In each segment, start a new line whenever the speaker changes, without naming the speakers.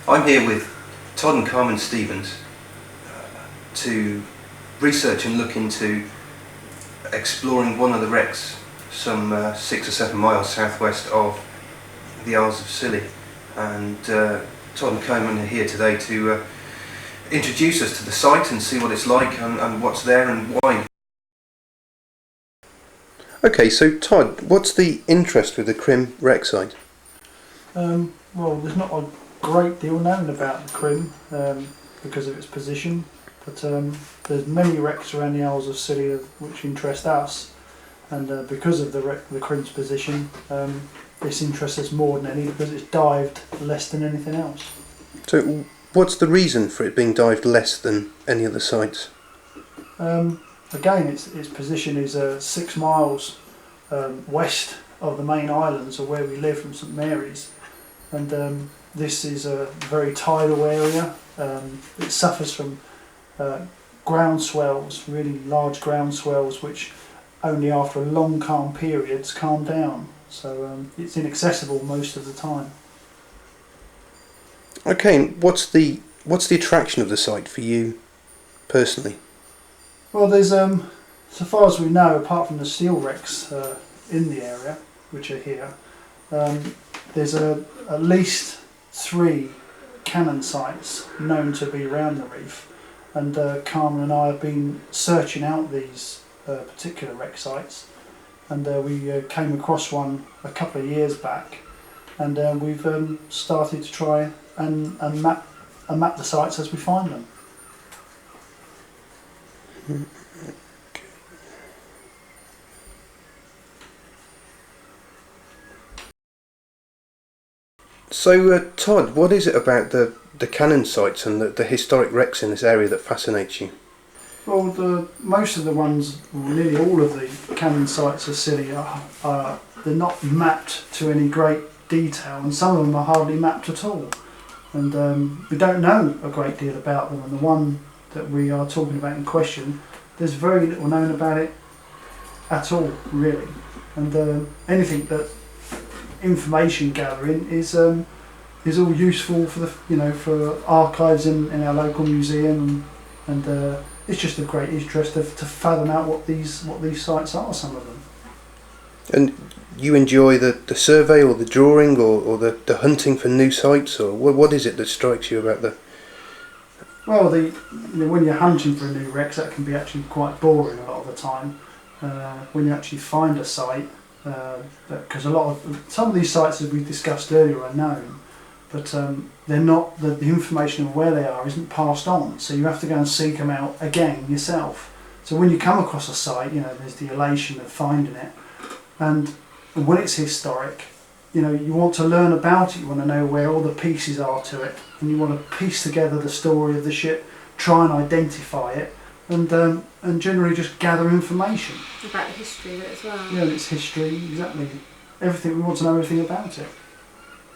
I'm here with Todd Carmen Stevens to research and look into exploring one of the wrecks some 6 or 7 miles southwest of the Isles of Scilly, and Todd and Carmen are here today to introduce us to the site and see what it's like and what's there and why. Okay, so Todd, what's the interest with the Crim wreck site?
Well, there's not a great deal known about the Crim because of its position, but there's many wrecks around the Isles of Scilly which interest us, and because of the Crim's position, this interests us more than any because it's dived less than anything else.
So what's the reason for it being dived less than any other sites?
Again, its position is 6 miles west of the main islands of where we live from St Mary's, and this is a very tidal area. It suffers from ground swells, really large ground swells, which only after long calm periods calm down, so it's inaccessible most of the time.
Okay, and what's the attraction of the site for you personally?
Well, there's so far as we know, apart from the steel wrecks in the area which are here, there's at least 3 cannon sites known to be around the reef, and Carmen and I have been searching out these particular wreck sites, and we came across one a couple of years back, and we've started to try and map the sites as we find them. So Todd, what is it about the cannon sites and the historic wrecks in this area that fascinates you? Well, most of the ones, nearly all of the cannon sites of Scilly they're not mapped to any great detail, and some of them are hardly mapped at all, and we don't know a great deal about them. And the one that we are talking about in question, there's very little known about it at all, really, and anything that information gathering is all useful for for archives in our local museum, and it's just of great interest to fathom out what these sites are, some of them. And
you enjoy the survey or the drawing or the hunting for new sites, or what is it that strikes you about the...
Well, when you're hunting for a new wreck, that can be actually quite boring a lot of the time. When you actually find a site, because some of these sites, as we discussed earlier, are known, but they're not. The information of where they are isn't passed on, so you have to go and seek them out again yourself. So when you come across a site, there's the elation of finding it, and when it's historic, you want to learn about it. You want to know where all the pieces are to it, and you want to piece together the story of the ship, try and identify it, and generally just gather information
about the history of it as well.
Yeah, its history, exactly. Everything, we want to know everything about it.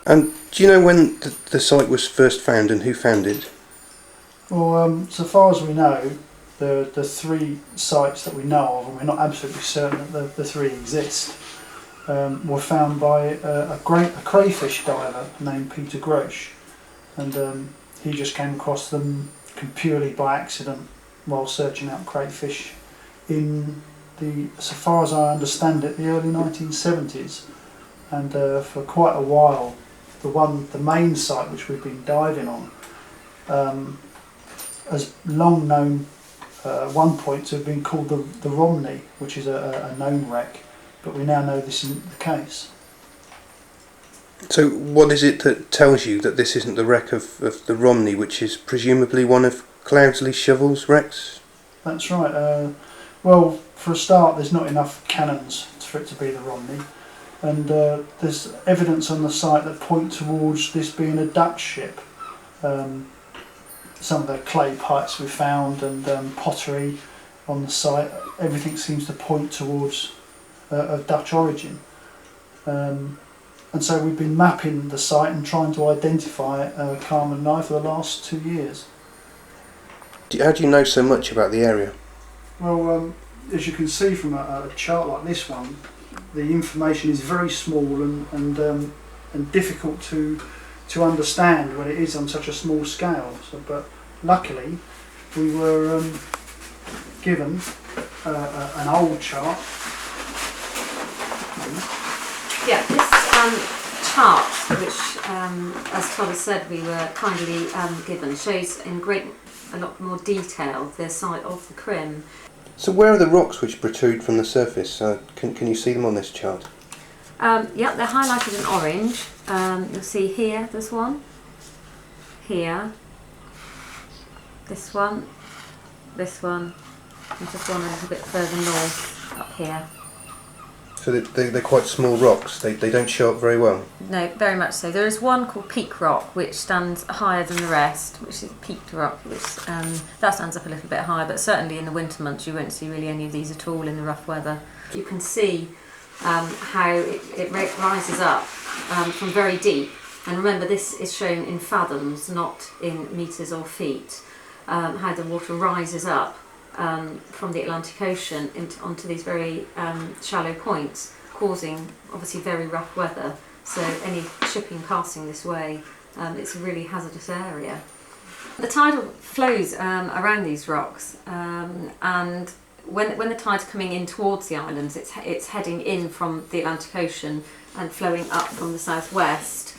And do you know when the site was first found and who found it?
Well, so far as we know, the 3 sites that we know of, and we're not absolutely certain that the 3 exist, were found by a crayfish diver named Peter Grosch, and he just came across them purely by accident while searching out crayfish in so far as I understand it, the early 1970s, and for quite a while, the main site which we've been diving on, has long known one point to have been called the Romney, which is a known wreck, but we now know this isn't the case.
So what is it that tells you that this isn't the wreck of the Romney, which is presumably one of Cloudsley Shovel's wrecks?
That's right. Well, for a start, there's not enough cannons for it to be the Romney, and there's evidence on the site that point towards this being a Dutch ship. Some of the clay pipes we found and pottery on the site, everything seems to point towards a Dutch origin. And so we've been mapping the site and trying to identify Carmen and I for the last 2 years.
How do you know so much about the area?
Well, as you can see from a chart like this one, the information is very small and difficult to to understand what it is on such a small scale. So, but luckily we were given an old chart.
Yeah, this chart, which, as Todd has said, we were kindly given, shows in a lot more detail the site of the Crim.
So where are the rocks which protrude from the surface? Can you see them on this chart?
Yeah, they're highlighted in orange. You'll see here, there's one. Here. This one. This one. And just one a little bit further north, up here.
So they're quite small rocks, they don't show up very well?
No, very much so. There is one called Peak Rock, which stands higher than the rest, which is Peaked Rock, which that stands up a little bit higher, but certainly in the winter months you won't see really any of these at all in the rough weather. You can see how it rises up from very deep, and remember this is shown in fathoms, not in metres or feet, how the water rises up from the Atlantic Ocean onto these very shallow points, causing obviously very rough weather. So any shipping passing this way, it's a really hazardous area. The tidal flows around these rocks, and when the tide's coming in towards the islands, it's heading in from the Atlantic Ocean and flowing up from the southwest.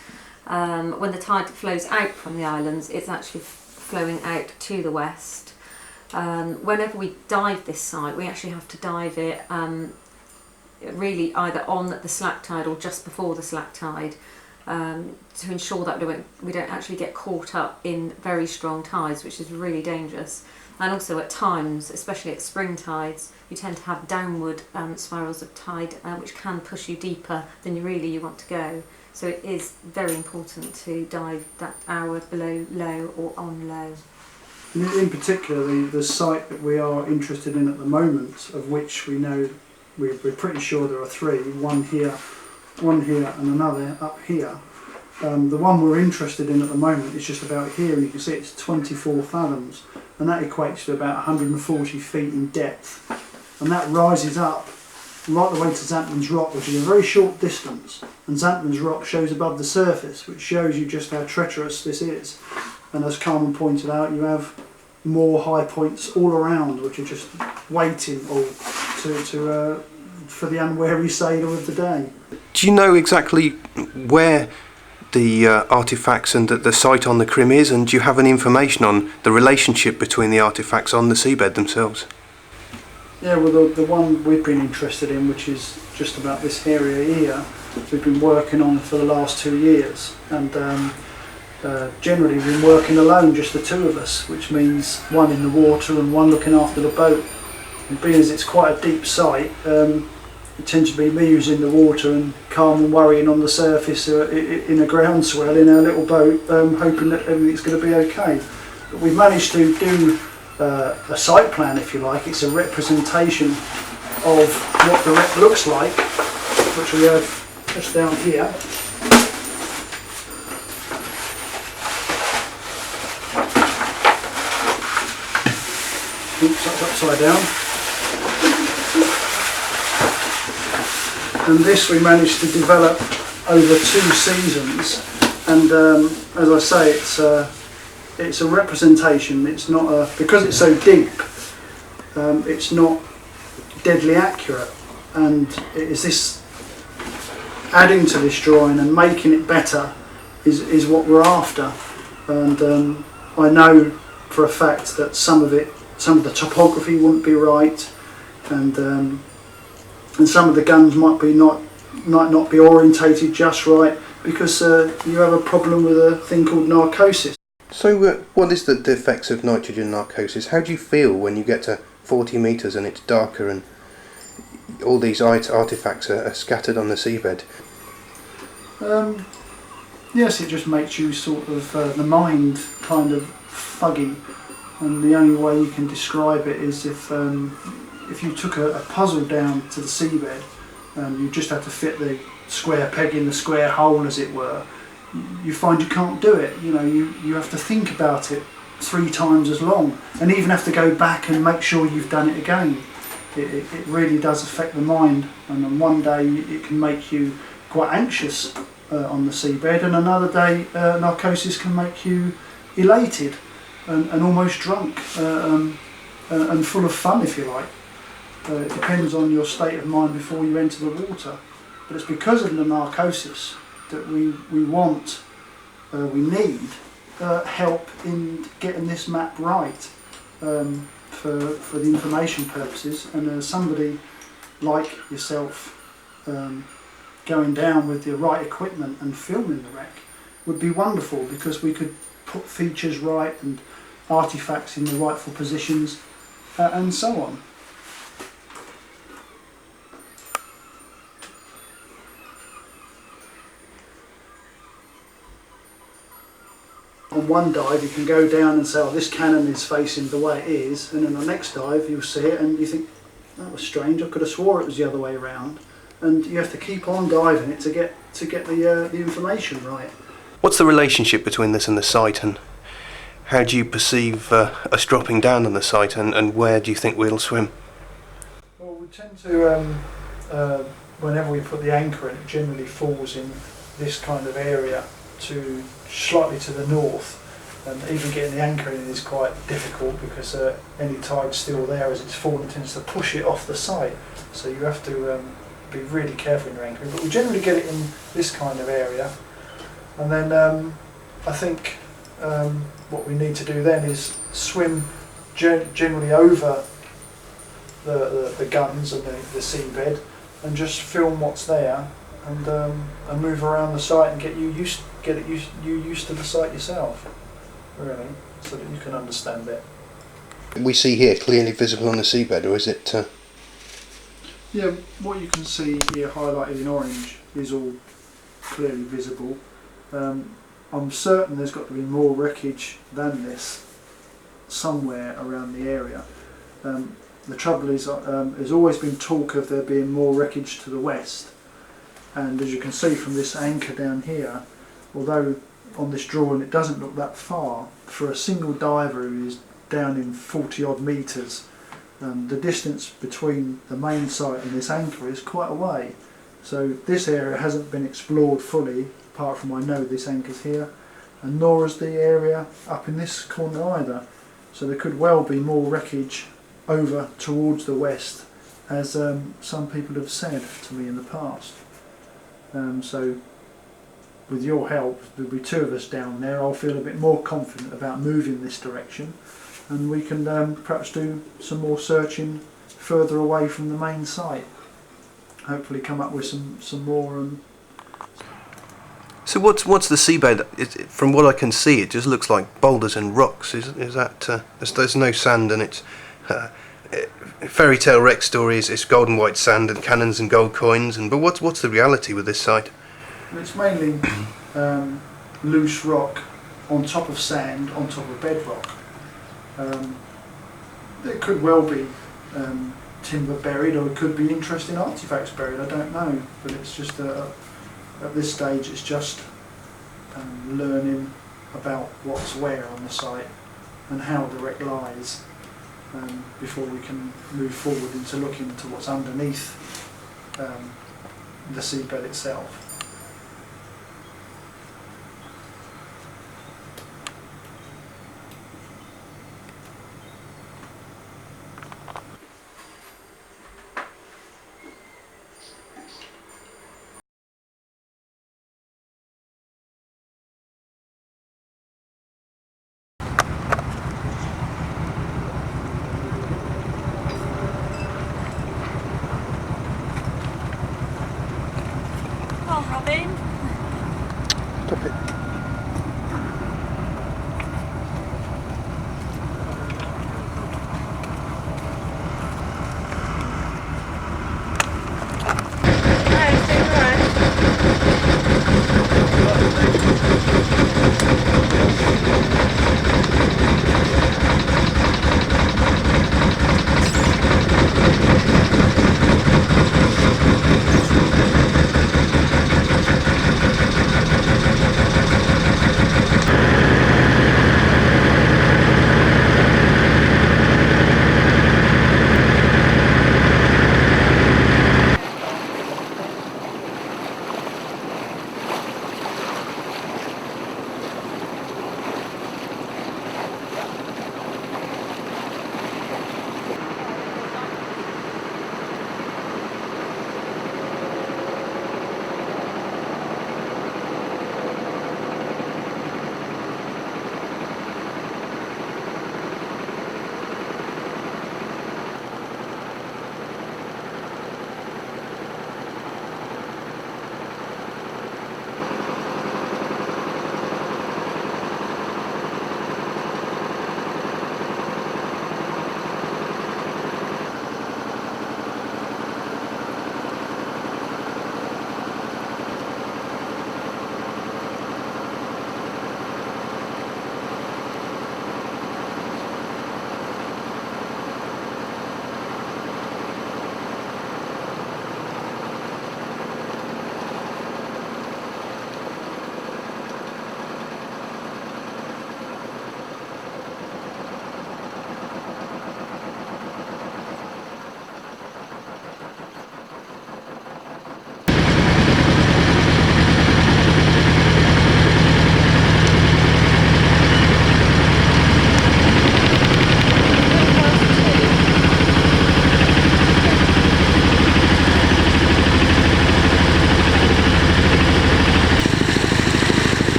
When the tide flows out from the islands, it's actually flowing out to the west. Whenever we dive this site, we actually have to dive it really either on the slack tide or just before the slack tide, to ensure that we don't actually get caught up in very strong tides, which is really dangerous. And also at times, especially at spring tides, you tend to have downward spirals of tide, which can push you deeper than you want to go. So it is very important to dive that hour below low or on low.
In particular, the site that we are interested in at the moment, of which we know we're pretty sure there are three, one here, and another up here. The one we're interested in at the moment is just about here, and you can see it's 24 fathoms, and that equates to about 140 feet in depth. And that rises up right the way to Zantman's Rock, which is a very short distance, and Zantman's Rock shows above the surface, which shows you just how treacherous this is. And as Carmen pointed out, you have more high points all around, which are just waiting for the unwary sailor of the day.
Do you know exactly where the artefacts and the site on the Crim is, and do you have any information on the relationship between the artefacts on the seabed themselves?
Yeah, well, the one we've been interested in, which is just about this area here, we've been working on for the last 2 years, and generally we've been working alone, just the two of us, which means one in the water and one looking after the boat. And being as it's quite a deep site, it tends to be me who's in the water and Carmen worrying on the surface in a groundswell in our little boat, hoping that everything's going to be okay. But we've managed to do a site plan, if you like. It's a representation of what the wreck looks like, which we have just down here. Oops, that's upside down. And this we managed to develop over 2 seasons, and as I say, it's a representation. It's not because it's so deep. It's not deadly accurate, and it is this adding to this drawing and making it better is what we're after. And I know for a fact that some of the topography wouldn't be right, and some of the guns might not be orientated just right, because you have a problem with a thing called narcosis.
So what is the effects of nitrogen narcosis? How do you feel when you get to 40 metres and it's darker and all these artefacts are scattered on the seabed?
Yes, it just makes you sort of, the mind kind of foggy, and the only way you can describe it is if you took a puzzle down to the seabed, you just had to fit the square peg in the square hole, as it were, you find you can't do it. You know, you have to think about it 3 times as long, and even have to go back and make sure you've done it again. It really does affect the mind, and on one day it can make you quite anxious on the seabed, and another day Narcosis can make you elated and almost drunk and full of fun, if you like. It depends on your state of mind before you enter the water. But it's because of the Narcosis that we need help in getting this map right for the information purposes. And somebody like yourself going down with the right equipment and filming the wreck would be wonderful, because we could put features right and artifacts in the rightful positions and so on. On one dive you can go down and say, oh, this cannon is facing the way it is, and then the next dive you'll see it and you think, that was strange, I could have swore it was the other way around. And you have to keep on diving it to get the information right.
What's the relationship between this and the site, and how do you perceive us dropping down on the site, and where do you think we'll swim?
Well, we tend to, whenever we put the anchor in, it generally falls in this kind of area, to slightly to the north, and even getting the anchor in is quite difficult, because any tide still there as it's falling tends to push it off the site, so you have to be really careful in your anchoring. But we generally get it in this kind of area, and then I think what we need to do then is swim generally over the guns and the seabed, and just film what's there, and move around the site and get you used to the site yourself, really, so that you can understand it.
We see here clearly visible on the seabed, or is it?
Yeah, what you can see here highlighted in orange is all clearly visible. I'm certain there's got to be more wreckage than this somewhere around the area. The trouble is, there's always been talk of there being more wreckage to the west, and as you can see from this anchor down here, although on this drawing it doesn't look that far, for a single diver who is down in 40 odd metres, the distance between the main site and this anchor is quite a way. So this area hasn't been explored fully, apart from I know this anchor's here, and nor is the area up in this corner either. So there could well be more wreckage over towards the west, as some people have said to me in the past. So with your help, there'll be two of us down there. I'll feel a bit more confident about moving this direction, and we can perhaps do some more searching further away from the main site. Hopefully come up with some more.
So what's the seabed? From what I can see, it just looks like boulders and rocks. Is that? There's no sand, and it's fairy tale wreck stories. It's gold and white sand and cannons and gold coins. But what's the reality with this site?
It's mainly loose rock on top of sand, on top of bedrock. There could well be timber buried, or it could be interesting artifacts buried, I don't know, but it's just at this stage it's just learning about what's where on the site and how the wreck lies, before we can move forward into looking into what's underneath the seabed itself.